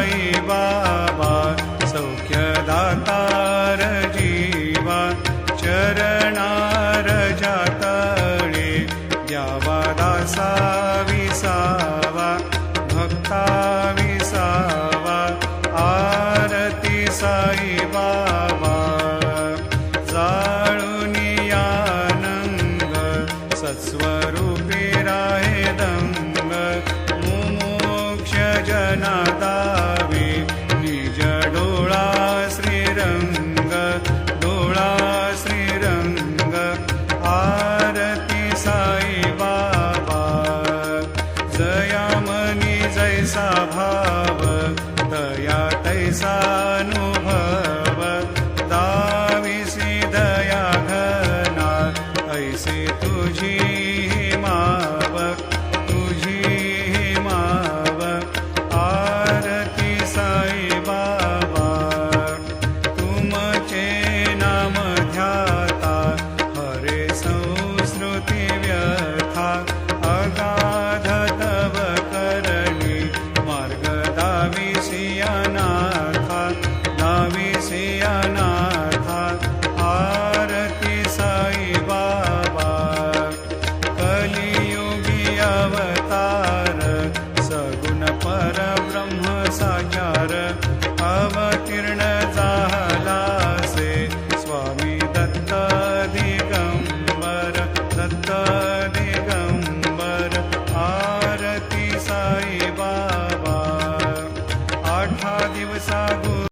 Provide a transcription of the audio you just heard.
साई बाबा सौख्यदातार जीवा चरणार जातळे द्यावा दासा विसावा भक्ता विसावा आरती साई बाबा जाळूनी आनंद सत्स्वरूपी राहे दंग मुमोक्ष जना दावे निज डोळा श्रीरंग डोळा श्रीरंग आरती साई बाबा जया मनी जैसा भाव तया तैसा